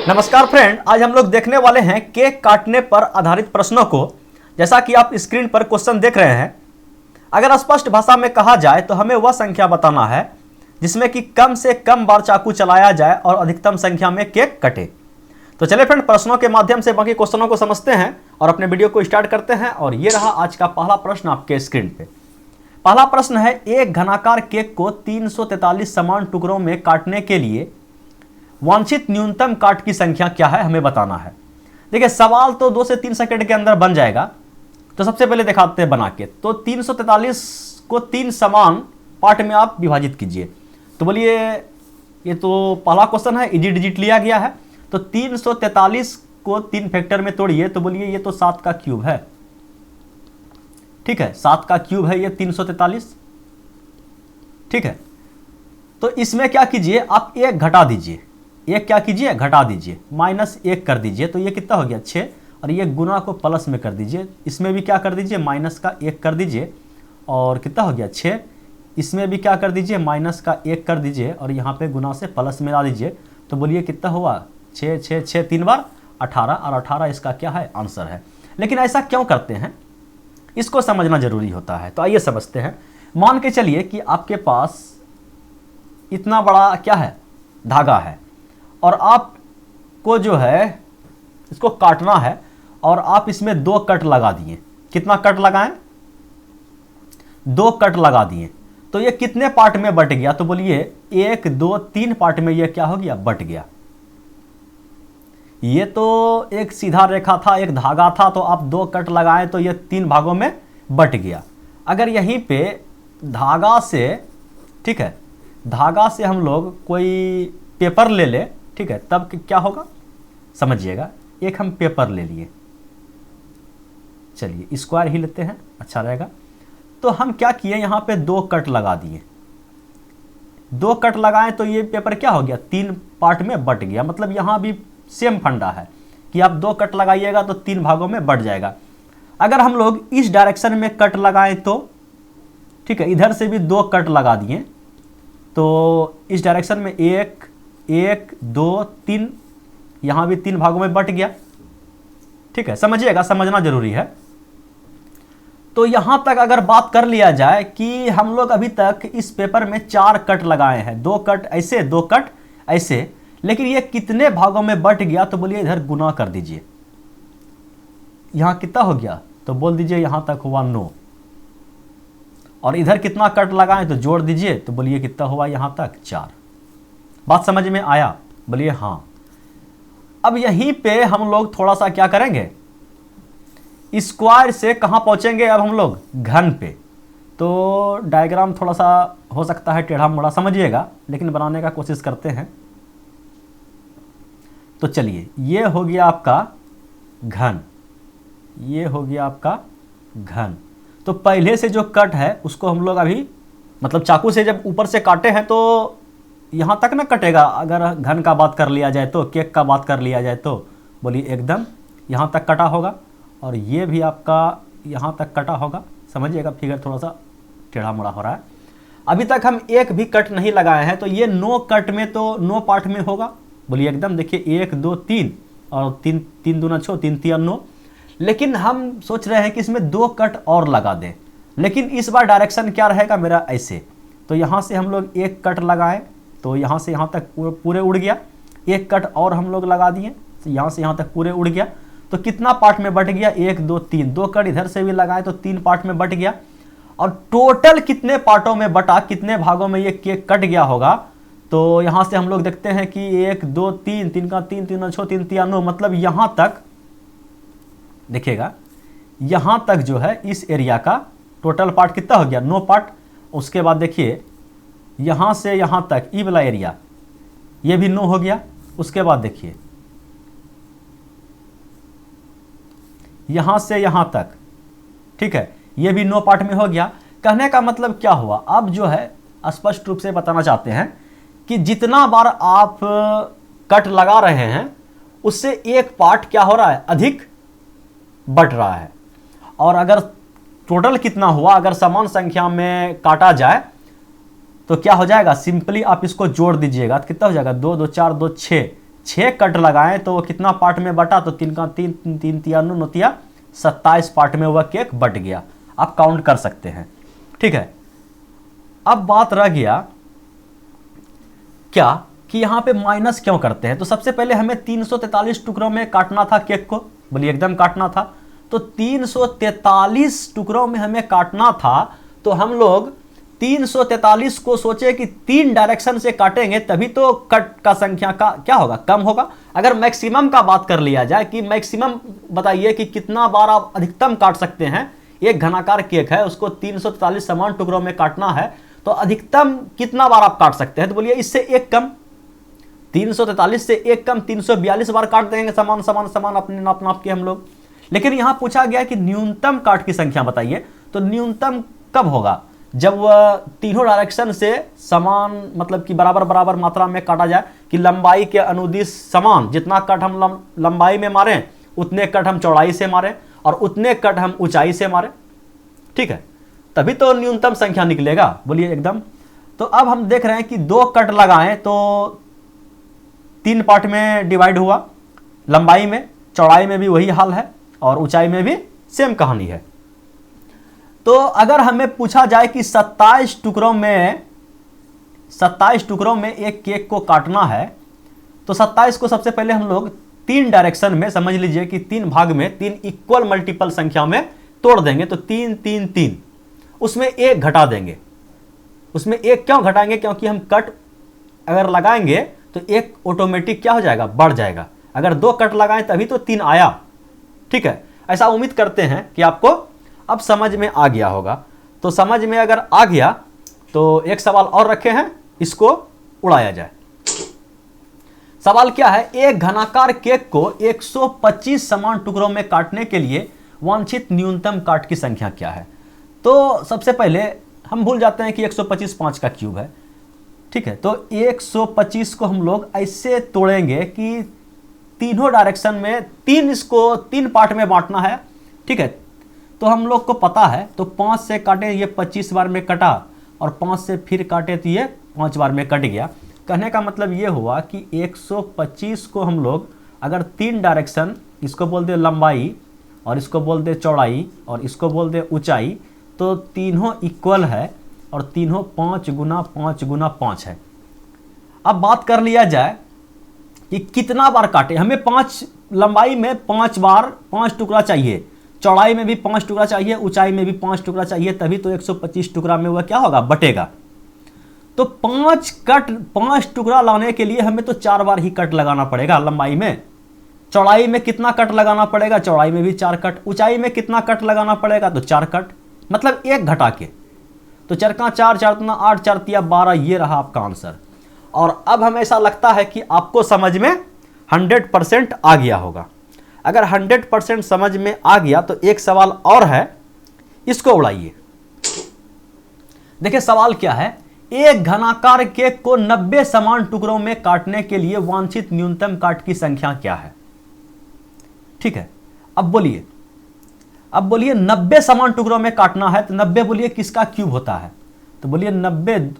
नमस्कार फ्रेंड, आज हम लोग देखने वाले हैं केक काटने पर आधारित प्रश्नों को। जैसा कि आप स्क्रीन पर क्वेश्चन देख रहे हैं, अगर स्पष्ट भाषा में कहा जाए तो हमें वह संख्या बताना है जिसमें कि कम से कम बार चाकू चलाया जाए और अधिकतम संख्या में केक कटे। तो चलिए फ्रेंड, प्रश्नों के माध्यम से बाकी क्वेश्चनों को समझते हैं और अपने वीडियो को स्टार्ट करते हैं। और ये रहा आज का पहला प्रश्न आपके स्क्रीन पे। पहला प्रश्न है, एक घनाकार केक को 343 समान टुकड़ों में काटने के लिए वांछित न्यूनतम काट की संख्या क्या है, हमें बताना है। देखिए, सवाल तो 2 से 3 सेकंड के अंदर बन जाएगा। तो सबसे पहले दिखाते हैं बना के। तो 343 को 3 समान पार्ट में आप विभाजित कीजिए। तो बोलिए, ये तो पहला क्वेश्चन है, इजी डिजिट लिया गया है। तो 343 को 3 फैक्टर में तोड़िए। तो बोलिए, ये तो 7 का क्यूब है। ठीक है, 7 का क्यूब है ये 343। ठीक है, तो इसमें क्या कीजिए, आप 1 घटा दीजिए। एक क्या कीजिए, घटा दीजिए, -1 कर दीजिए। तो ये कितना हो गया, 6। और ये गुना को प्लस में कर दीजिए। इसमें भी क्या कर दीजिए, -1 कर दीजिए। और कितना हो गया, 6। इसमें भी क्या कर दीजिए, -1 कर दीजिए। और यहाँ पे गुना से प्लस में ला दीजिए। तो बोलिए कितना हुआ, 6 6 6 3 बार 18। और 18 इसका क्या है, आंसर है। लेकिन ऐसा क्यों करते हैं, इसको समझना जरूरी होता है। तो आइए समझते हैं। मान के चलिए कि आपके पास इतना बड़ा क्या है, धागा है, और आपको जो है इसको काटना है। और आप इसमें 2 कट लगा दिए। कितना कट लगाएं, 2 कट लगा दिए। तो ये कितने पार्ट में बट गया, तो बोलिए 1 2 3 पार्ट में ये क्या हो गया, बट गया। ये तो एक सीधा रेखा था, एक धागा था, तो आप 2 कट लगाए तो ये 3 भागों में बट गया। अगर यहीं पे धागा से, ठीक है, धागा से हम लोग कोई पेपर ले ले, ठीक है, तब क्या होगा समझिएगा। एक हम पेपर ले लिए, चलिए स्क्वायर ही लेते हैं, अच्छा रहेगा। तो हम क्या किए, यहाँ पे 2 कट लगा दिए। 2 कट लगाएं तो ये पेपर क्या हो गया, 3 पार्ट में बट गया। मतलब यहाँ भी सेम फंडा है कि आप 2 कट लगाइएगा तो 3 भागों में बट जाएगा। अगर हम लोग इस डायरेक्शन में कट लगाएं तो, ठीक है, इधर से भी 2 कट लगा दिए तो इस डायरेक्शन में 1 1 2 3, यहां भी 3 भागों में बट गया। ठीक है, समझिएगा, समझना जरूरी है। तो यहां तक अगर बात कर लिया जाए कि हम लोग अभी तक इस पेपर में 4 कट लगाए हैं, 2 कट ऐसे, 2 कट ऐसे, लेकिन ये कितने भागों में बट गया, तो बोलिए इधर गुना कर दीजिए। यहां कितना हो गया, तो बोल दीजिए यहां तक हुआ 9। और इधर कितना कट लगाएं तो जोड़ दीजिए। तो बोलिए कितना हुआ, यहां तक 4। बात समझ में आया, बोलिए हाँ। अब यहीं पे हम लोग थोड़ा सा क्या करेंगे, स्क्वायर से कहां पहुंचेंगे, अब हम लोग घन पे। तो डायग्राम थोड़ा सा हो सकता है टेढ़ा मोड़ा, समझिएगा, लेकिन बनाने का कोशिश करते हैं। तो चलिए, ये हो गया आपका घन, ये हो गया आपका घन। तो पहले से जो कट है उसको हम लोग अभी, मतलब चाकू से जब ऊपर से काटे हैं तो यहाँ तक ना कटेगा। अगर घन का बात कर लिया जाए तो, केक का बात कर लिया जाए तो, बोलिए एकदम यहाँ तक कटा होगा। और ये भी आपका यहाँ तक कटा होगा। समझिएगा, फिगर थोड़ा सा टेढ़ा मोड़ा हो रहा है। अभी तक हम एक भी कट नहीं लगाए हैं, तो ये 9 कट में, तो 9 पार्ट में होगा। बोलिए एकदम, देखिए 1 2 3 और 3 3 दूना 6, 3 3 9। लेकिन हम सोच रहे हैं कि इसमें 2 कट और लगा दें। लेकिन इस बार डायरेक्शन क्या रहेगा मेरा, ऐसे। तो यहाँ से हम लोग 1 कट लगाएं तो यहाँ से यहाँ तक पूरे उड़ गया। 1 कट और हम लोग लगा दिए तो यहाँ से यहाँ तक पूरे उड़ गया। तो कितना पार्ट में बट गया, 1 2 3। 2 कट इधर से भी लगाए तो 3 पार्ट में बट गया। और टोटल कितने पार्टों में बटा, कितने भागों में ये केक कट गया होगा, तो यहाँ से हम लोग देखते हैं कि 1 2 3, 3 का 3 3 6 3 3 9, मतलब यहाँ तक देखिएगा, यहाँ तक जो है इस एरिया का टोटल पार्ट कितना हो गया, 9 पार्ट। उसके बाद देखिए यहाँ से यहाँ तक ई वाला एरिया, ये भी 9 हो गया। उसके बाद देखिए यहाँ से यहाँ तक, ठीक है, ये भी 9 पार्ट में हो गया। कहने का मतलब क्या हुआ, अब जो है स्पष्ट रूप से बताना चाहते हैं कि जितना बार आप कट लगा रहे हैं उससे एक पार्ट क्या हो रहा है, अधिक बट रहा है। और अगर टोटल कितना हुआ, अगर समान संख्या में काटा जाए तो क्या हो जाएगा, सिंपली आप इसको जोड़ दीजिएगा तो कितना हो जाएगा, 2 2 4 2 6, 6 कट लगाएं तो कितना पार्ट में बटा, तो 3 का 3 3 तिया 9 तिया 27 पार्ट में वह केक बट गया। आप काउंट कर सकते हैं। ठीक है, अब बात रह गया क्या कि यहाँ पे माइनस क्यों करते हैं। तो सबसे पहले हमें 343 टुकड़ों में काटना था केक को, बोलिए एकदम काटना था। तो 343 टुकड़ों में हमें काटना था, तो हम लोग 343 को सोचे कि 3 डायरेक्शन से काटेंगे तभी तो कट का संख्या का क्या होगा, कम होगा। अगर मैक्सिमम का बात कर लिया जाए कि मैक्सिमम बताइए कि कितना बार आप अधिकतम काट सकते हैं। एक घनाकार केक है, उसको 343 समान टुकड़ों में काटना है, तो अधिकतम कितना बार आप काट सकते हैं। तो बोलिए इससे एक कम, 343 से एक कम 342 बार काट देंगे समान समान समान अपने नाप नाप के हम लोग। लेकिन यहां पूछा गया कि न्यूनतम काट की संख्या बताइए। तो न्यूनतम कब होगा, जब वह तीनों डायरेक्शन से समान मतलब कि बराबर बराबर मात्रा में काटा जाए, कि लंबाई के अनुदिश समान, जितना कट हम लंबाई में मारें उतने कट हम चौड़ाई से मारें और उतने कट हम ऊंचाई से मारें। ठीक है, तभी तो न्यूनतम संख्या निकलेगा। बोलिए एकदम। तो अब हम देख रहे हैं कि 2 कट लगाएं तो 3 पार्ट में डिवाइड हुआ, लंबाई में, चौड़ाई में भी वही हाल है और ऊंचाई में भी सेम कहानी है। तो अगर हमें पूछा जाए कि 27 टुकड़ों में एक केक को काटना है, तो 27 को सबसे पहले हम लोग 3 डायरेक्शन में, समझ लीजिए कि 3 भाग में 3 इक्वल मल्टीपल संख्या में तोड़ देंगे। तो 3 3 3, उसमें 1 घटा देंगे। उसमें 1 क्यों घटाएंगे, क्योंकि हम कट अगर लगाएंगे तो 1 ऑटोमेटिक क्या हो जाएगा, बढ़ जाएगा। अगर 2 कट लगाएं तभी तो 3 आया। ठीक है, ऐसा उम्मीद करते हैं कि आपको अब समझ में आ गया होगा। तो समझ में अगर आ गया तो एक सवाल और रखे हैं, इसको उड़ाया जाए। सवाल क्या है, एक घनाकार केक को 125 समान टुकड़ों में काटने के लिए वांछित न्यूनतम काट की संख्या क्या है। तो सबसे पहले हम भूल जाते हैं कि 125 5 का क्यूब है। ठीक है, तो 125 को हम लोग ऐसे तोड़ेंगे कि तीनों डायरेक्शन में 3, इसको 3 पार्ट में बांटना है। ठीक है, तो हम लोग को पता है, तो 5 से काटे ये 25 बार में कटा और 5 से फिर काटे तो ये 5 बार में कट गया। कहने का मतलब ये हुआ कि 125 को हम लोग अगर 3 डायरेक्शन, इसको बोल दे लंबाई और इसको बोल दे चौड़ाई और इसको बोल दे ऊंचाई, तो तीनों इक्वल है और तीनों 5 गुना 5 गुना 5 है। अब बात कर लिया जाए कि कितना बार काटे। हमें 5 लंबाई में 5 बार 5 टुकड़ा चाहिए, चौड़ाई में भी 5 टुकड़ा चाहिए, ऊंचाई में भी 5 टुकड़ा चाहिए, तभी तो 125 टुकड़ा में वह क्या होगा, बटेगा। तो 5 टुकड़ा लाने के लिए हमें तो 4 बार ही कट लगाना पड़ेगा लंबाई में। चौड़ाई में कितना कट लगाना पड़ेगा, चौड़ाई में भी 4 कट। ऊंचाई में कितना कट लगाना पड़ेगा, तो 4 कट, मतलब 1 घटा के। तो 4 का 4, 4 दूना 8, 4 तिया 12, ये रहा आपका आंसर। और अब हमें ऐसा लगता है कि आपको समझ में 100% आ गया होगा। अगर 100% समझ में आ गया तो एक सवाल और है, इसको उड़ाइए। देखिए सवाल क्या है, एक घनाकार केक को 90 समान टुकड़ों में काटने के लिए वांछित न्यूनतम काट की संख्या क्या है। ठीक है, अब बोलिए 90 समान टुकड़ों में काटना है, तो 90 बोलिए किसका क्यूब होता है। तो बोलिए 90,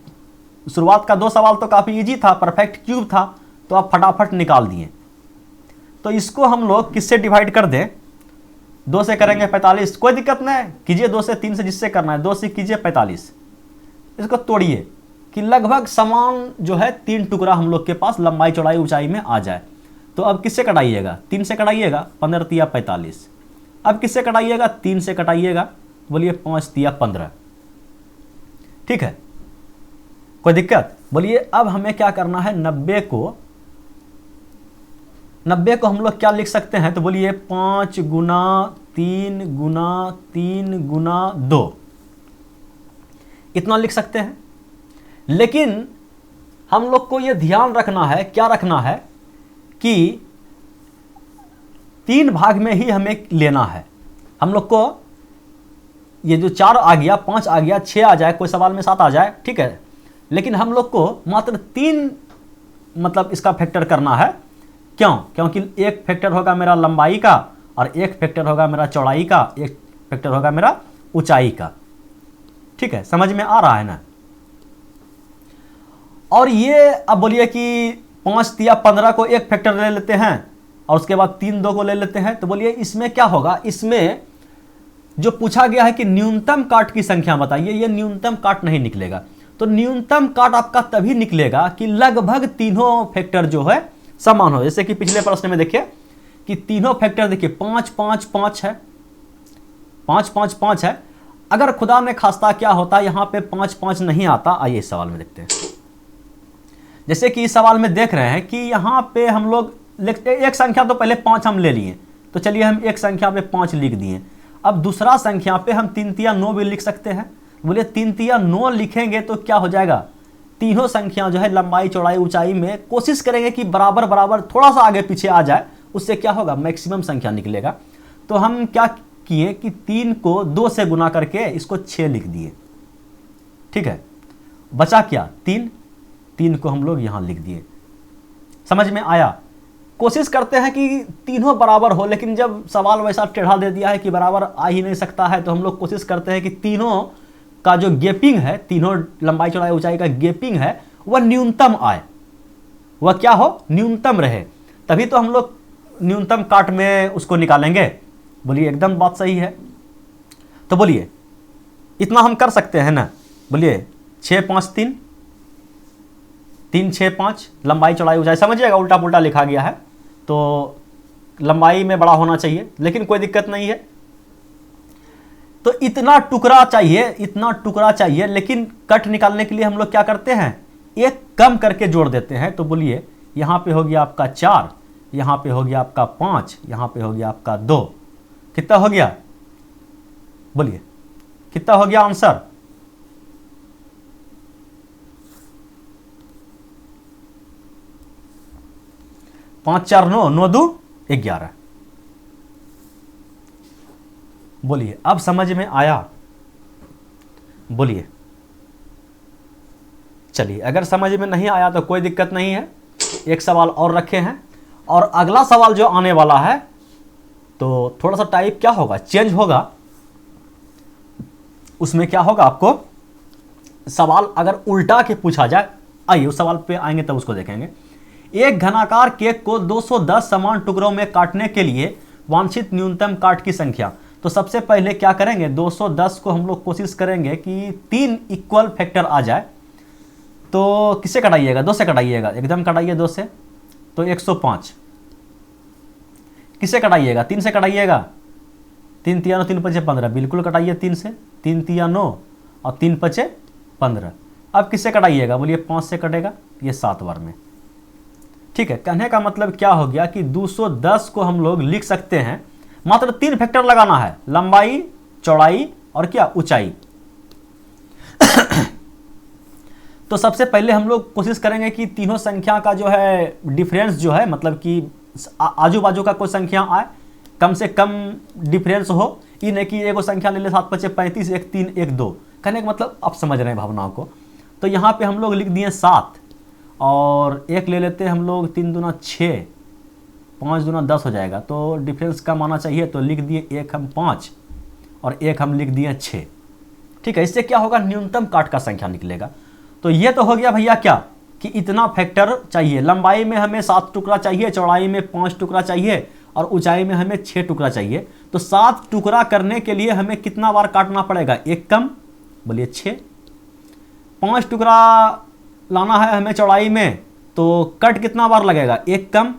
शुरुआत का 2 सवाल तो काफी इजी था, परफेक्ट क्यूब था, तो आप फटाफट निकाल दिए। तो इसको हम लोग किससे डिवाइड कर दें, 2 से करेंगे 45, कोई दिक्कत नहीं, कीजिए 2 से 3 से, जिससे करना है 2 से कीजिए 45। इसको तोड़िए कि लगभग समान जो है 3 टुकड़ा हम लोग के पास लंबाई चौड़ाई ऊंचाई में आ जाए। तो अब किससे कटाइएगा, 3 से कटाइएगा, 15 तिया 45। अब किससे कटाइएगा, 3 से कटाइएगा, बोलिए 5 तिया 15। ठीक है, कोई दिक्कत। बोलिए अब हमें क्या करना है, 90 को हम लोग क्या लिख सकते हैं, तो बोलिए 5 गुना 3 गुना 3 गुना 2, इतना लिख सकते हैं। लेकिन हम लोग को यह ध्यान रखना है, क्या रखना है, कि 3 भाग में ही हमें लेना है। हम लोग को ये जो 4 आ गया, 5 आ गया, 6 आ जाए, कोई सवाल में 7 आ जाए, ठीक है, लेकिन हम लोग को मात्र 3 मतलब इसका फैक्टर करना है। क्यों, क्योंकि एक फैक्टर होगा मेरा लंबाई का और एक फैक्टर होगा मेरा चौड़ाई का, एक फैक्टर होगा मेरा ऊंचाई का। ठीक है, समझ में आ रहा है ना। और ये अब बोलिए कि 5 तिया 15 को एक फैक्टर ले लेते हैं और उसके बाद 3 2 को ले लेते हैं, तो बोलिए इसमें क्या होगा। इसमें जो पूछा गया है कि न्यूनतम काट की संख्या बताइए, ये न्यूनतम काट नहीं निकलेगा। तो न्यूनतम काट आपका तभी निकलेगा कि लगभग तीनों फैक्टर जो है समान हो। जैसे कि पिछले प्रश्न में देखिए कि तीनों फैक्टर देखिए 5 5 5 है, 5 5 5 है। अगर खुदा ने खास्ता क्या होता यहां पे 5 5 नहीं आता, आइए इस सवाल में देखते हैं। जैसे कि इस सवाल में देख रहे हैं कि यहां पे हम लोग एक संख्या तो पहले 5 हम ले लिए, तो चलिए हम एक संख्या पे 5 लिख दिए। अब दूसरा संख्या पे हम 3 तिया 9 भी लिख सकते हैं। बोलिए 3 तिया 9 लिखेंगे तो क्या हो जाएगा, तीनों संख्या जो है लंबाई चौड़ाई ऊंचाई में कोशिश करेंगे कि बराबर बराबर थोड़ा सा आगे पीछे आ जाए, उससे क्या होगा मैक्सिमम संख्या निकलेगा। तो हम क्या किए कि 3 को 2 से गुना करके इसको 6 लिख दिए, ठीक है। बचा क्या 3 को हम लोग यहां लिख दिए। समझ में आया। कोशिश करते हैं कि तीनों बराबर हो, लेकिन जब सवाल वैसा टेढ़ा दे दिया है कि बराबर आ ही नहीं सकता है, तो हम लोग कोशिश करते हैं कि तीनों का जो गैपिंग है, तीनों लंबाई चौड़ाई ऊंचाई का गैपिंग है वह न्यूनतम आए, वह क्या हो न्यूनतम रहे, तभी तो हम लोग न्यूनतम काट में उसको निकालेंगे। बोलिए एकदम बात सही है। तो बोलिए इतना हम कर सकते हैं ना। बोलिए 6 5 3 3 6 5 लंबाई चौड़ाई ऊंचाई, समझिएगा उल्टा पुल्टा लिखा गया है तो लंबाई में बड़ा होना चाहिए, लेकिन कोई दिक्कत नहीं है। तो इतना टुकड़ा चाहिए, लेकिन कट निकालने के लिए हम लोग क्या करते हैं, एक कम करके जोड़ देते हैं। तो बोलिए यहाँ पे हो गया आपका 4, यहाँ पे हो गया आपका 5, यहाँ पे हो गया आपका 2, कितना हो गया, बोलिए कितना हो गया आंसर। पांच 4 9 9 2 11। बोलिए अब समझ में आया। बोलिए चलिए, अगर समझ में नहीं आया तो कोई दिक्कत नहीं है, एक सवाल और रखे हैं। और अगला सवाल जो आने वाला है तो थोड़ा सा टाइप क्या होगा, चेंज होगा। उसमें क्या होगा, आपको सवाल अगर उल्टा के पूछा जाए, आइए उस सवाल पे आएंगे तब उसको देखेंगे। एक घनाकार केक को 210 समान टुकड़ों में काटने के लिए वांछित न्यूनतम काट की संख्या। तो सबसे पहले क्या करेंगे, 210 को हम लोग कोशिश करेंगे कि 3 इक्वल फैक्टर आ जाए। तो किससे कटाइएगा, 2 से कटाइएगा, एकदम कटाइए 2 से, तो 105। किससे कटाइएगा, 3 से कटाइएगा, 3 तिया 9 3 5 15, बिल्कुल कटाइए 3 से, 3 तिया 9 और 3 5 15। अब किससे कटाइएगा, बोलिए 5 से कटेगा, ये 7 बार में, ठीक है। कहने का मतलब क्या हो गया कि 210 को हम लोग लिख सकते हैं, मात्र 3 फैक्टर लगाना है, लंबाई चौड़ाई और क्या ऊंचाई। तो सबसे पहले हम लोग कोशिश करेंगे कि तीनों संख्या का जो है डिफरेंस जो है, मतलब कि आजू बाजू का कोई संख्या आए, कम से कम डिफरेंस हो, ये नहीं कि एगो संख्या ले ले 7 5 35 1 3 1 2। कहने का मतलब आप समझ रहे हैं भावनाओं को। तो यहाँ पे हम लोग लिख दिए 7 और एक ले लेते हैं हम लोग, 3 दूना 6, 5 दूना 10 हो जाएगा, तो डिफरेंस कम आना चाहिए, तो लिख दिए एक हम 5 और एक हम लिख दिए 6, ठीक है। इससे क्या होगा, न्यूनतम काट का संख्या निकलेगा। तो ये तो हो गया भैया क्या कि इतना फैक्टर चाहिए, लंबाई में हमें 7 टुकड़ा चाहिए, चौड़ाई में 5 टुकड़ा चाहिए और ऊंचाई में हमें 6 टुकड़ा चाहिए। तो 7 टुकड़ा करने के लिए हमें कितना बार काटना पड़ेगा, एक कम, बोलिए 6। 5 टुकड़ा लाना है हमें चौड़ाई में, तो कट कितना बार लगेगा, एक कम,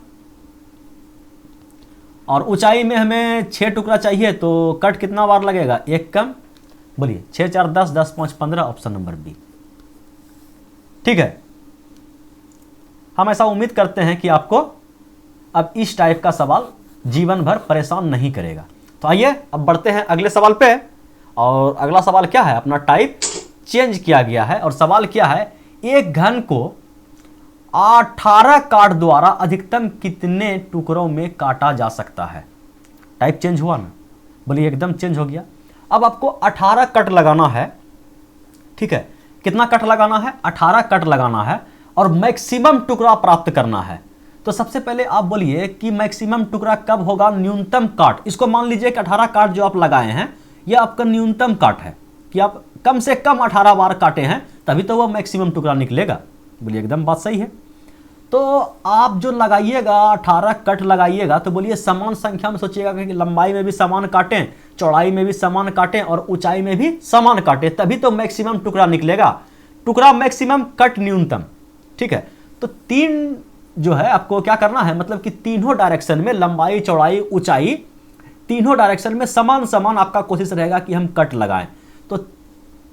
और ऊंचाई में हमें 6 टुकड़ा चाहिए, तो कट कितना बार लगेगा, एक कम। बोलिए 6 4 10 10 5 15, ऑप्शन नंबर बी, ठीक है। हम ऐसा उम्मीद करते हैं कि आपको अब इस टाइप का सवाल जीवन भर परेशान नहीं करेगा। तो आइए अब बढ़ते हैं अगले सवाल पे। और अगला सवाल क्या है, अपना टाइप चेंज किया गया है और सवाल क्या है, एक घन को 18 काट द्वारा अधिकतम कितने टुकड़ों में काटा जा सकता है। टाइप चेंज हुआ ना, बोलिए एकदम चेंज हो गया। अब आपको 18 कट लगाना है, ठीक है। कितना कट लगाना है, 18 कट लगाना है और मैक्सिमम टुकड़ा प्राप्त करना है। तो सबसे पहले आप बोलिए कि मैक्सिमम टुकड़ा कब होगा, न्यूनतम काट। इसको मान लीजिए कि 18 काट जो आप लगाए हैं यह आपका न्यूनतम काट है, कि आप कम से कम 18 बार काटे हैं, तभी तो वह मैक्सिमम टुकड़ा निकलेगा। बोलिए एकदम बात सही है। तो आप जो लगाइएगा 18 कट लगाइएगा तो बोलिए समान संख्या में सोचिएगा कि लंबाई में भी समान काटें, चौड़ाई में भी समान काटें और ऊंचाई में भी समान काटें, तभी तो मैक्सिमम टुकड़ा निकलेगा। टुकड़ा मैक्सिमम, कट न्यूनतम। ठीक है, तो 3 जो है आपको क्या करना है, मतलब कि तीनों डायरेक्शन में लंबाई, चौड़ाई, ऊंचाई, तीनों डायरेक्शन में समान समान आपका कोशिश रहेगा कि हम कट लगाएं।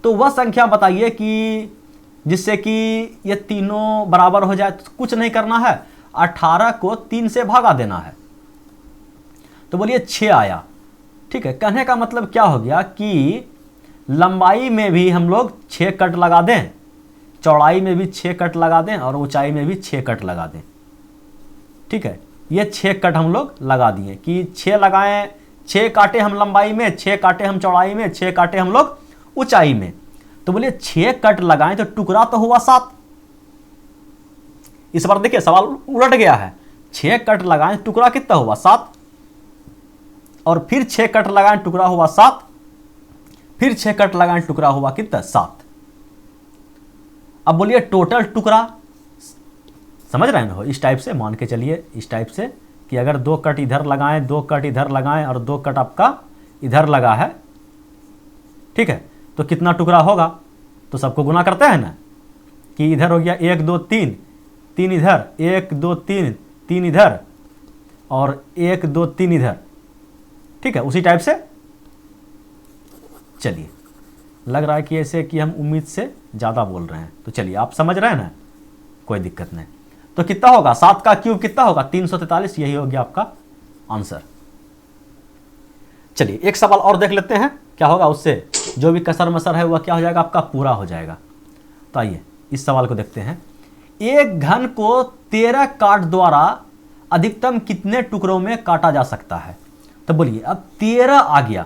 तो वह संख्या बताइए कि जिससे कि ये तीनों बराबर हो जाए। तो कुछ नहीं करना है, 18 को 3 से भागा देना है, तो बोलिए 6 आया। ठीक है, कहने का मतलब क्या हो गया कि लंबाई में भी हम लोग 6 कट लगा दें, चौड़ाई में भी 6 कट लगा दें और ऊंचाई में भी 6 कट लगा दें। ठीक है, ये 6 कट हम लोग लगा दिए कि 6 लगाएं, 6 काटे हम लंबाई में, 6 काटे हम चौड़ाई में, 6 काटे हम लोग ऊंचाई में। तो बोलिए 6 कट लगाएं तो टुकड़ा तो हुआ 7। इस बार देखिए सवाल उलट गया है, 6 कट लगाएं टुकड़ा कितना हुआ 7, और फिर 6 कट लगाएं टुकड़ा हुआ 7, फिर 6 कट लगाएं टुकड़ा हुआ कितना 7। अब बोलिए टोटल टुकड़ा, समझ रहे हैं ना, इस टाइप से मान के चलिए, इस टाइप से कि अगर 2 कट इधर लगाएं, 2 कट इधर लगाएं और 2 कट आपका इधर लगा है। ठीक है, तो कितना टुकड़ा होगा, तो सबको गुना करते हैं ना कि इधर हो गया 1 2 3, 3 इधर, 1 2 3, 3 इधर और 1 2 3 इधर। ठीक है, उसी टाइप से चलिए, लग रहा है कि ऐसे कि हम उम्मीद से ज़्यादा बोल रहे हैं, तो चलिए आप समझ रहे हैं ना, कोई दिक्कत नहीं। तो कितना होगा, 7 का क्यूब कितना होगा 343, यही हो गया आपका आंसर। चलिए एक सवाल और देख लेते हैं, क्या होगा उससे जो भी कसर मसर है वह क्या हो जाएगा, आपका पूरा हो जाएगा। तो आइए इस सवाल को देखते हैं। एक घन को 13 काट द्वारा अधिकतम कितने टुकड़ों में काटा जा सकता है। तो बोलिए अब 13 आ गया,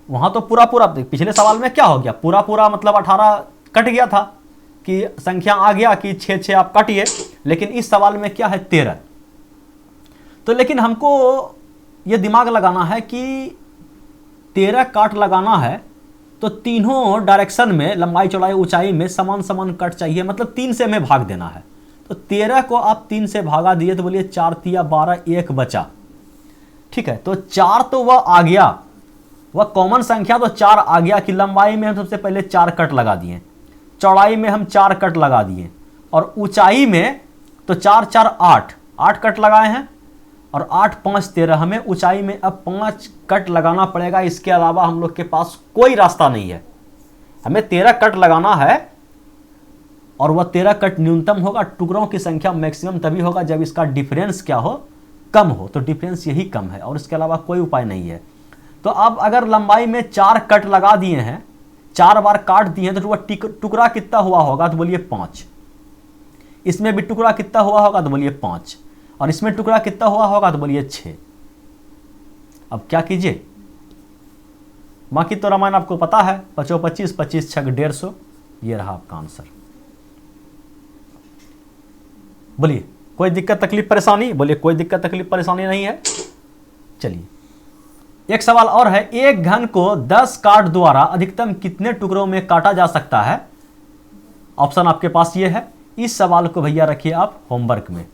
वहां तो पूरा पूरा, पिछले सवाल में क्या हो गया, पूरा पूरा मतलब 18 कट गया था कि संख्या आ गया कि 6 आप काटिए, लेकिन इस सवाल में क्या है 13। तो लेकिन हमको ये दिमाग लगाना है कि 13 काट लगाना है तो तीनों डायरेक्शन में लंबाई, चौड़ाई, ऊंचाई में समान समान कट चाहिए, मतलब 3 से हमें भाग देना है। तो 13 को आप 3 से भागा दिए तो बोलिए 4 तिया 12, 1 बचा। ठीक है, तो 4 तो वह आ गया, वह कॉमन संख्या तो 4 आ गया कि लंबाई में हम सबसे पहले 4 कट लगा दिए, चौड़ाई में हम 4 कट लगा दिए और ऊंचाई में तो 4 4 8 कट लगाए हैं और 8 5 13, हमें ऊंचाई में अब 5 कट लगाना पड़ेगा। इसके अलावा हम लोग के पास कोई रास्ता नहीं है, हमें 13 कट लगाना है और वह 13 कट न्यूनतम होगा। टुकड़ों की संख्या मैक्सिमम तभी होगा जब इसका डिफरेंस क्या हो, कम हो। तो डिफरेंस यही कम है और इसके अलावा कोई उपाय नहीं है। तो अब अगर लंबाई में 4 कट लगा दिए हैं, 4 बार काट दिए हैं, तो वह टुकड़ा कितना हुआ होगा, तो बोलिए 5। इसमें भी टुकड़ा कितना हुआ होगा, तो बोलिए 5, और इसमें टुकड़ा कितना हुआ होगा, तो बोलिए 6। अब क्या कीजिए, बाकी तो रामायण आपको पता है, 5 25, 25 6 150, ये रहा आपका आंसर। बोलिए कोई दिक्कत तकलीफ परेशानी, बोलिए कोई दिक्कत तकलीफ परेशानी नहीं है। चलिए एक सवाल और है, एक घन को 10 काट द्वारा अधिकतम कितने टुकड़ों में काटा जा सकता है। ऑप्शन आपके पास ये है। इस सवाल को भैया रखिए आप होमवर्क में,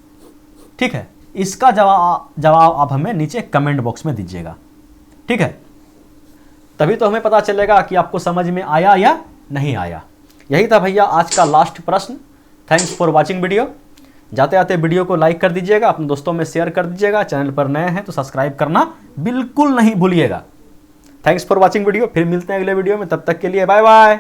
ठीक है। इसका जवाब आप हमें नीचे कमेंट बॉक्स में दीजिएगा, ठीक है। तभी तो हमें पता चलेगा कि आपको समझ में आया या नहीं आया। यही था भैया आज का लास्ट प्रश्न। Thanks for watching video. जाते आते वीडियो को लाइक कर दीजिएगा, अपने दोस्तों में शेयर कर दीजिएगा। चैनल पर नए हैं तो सब्सक्राइब करना बिल्कुल नहीं भूलिएगा। Thanks for watching video. फिर मिलते हैं अगले वीडियो में, तब तक के लिए बाय बाय।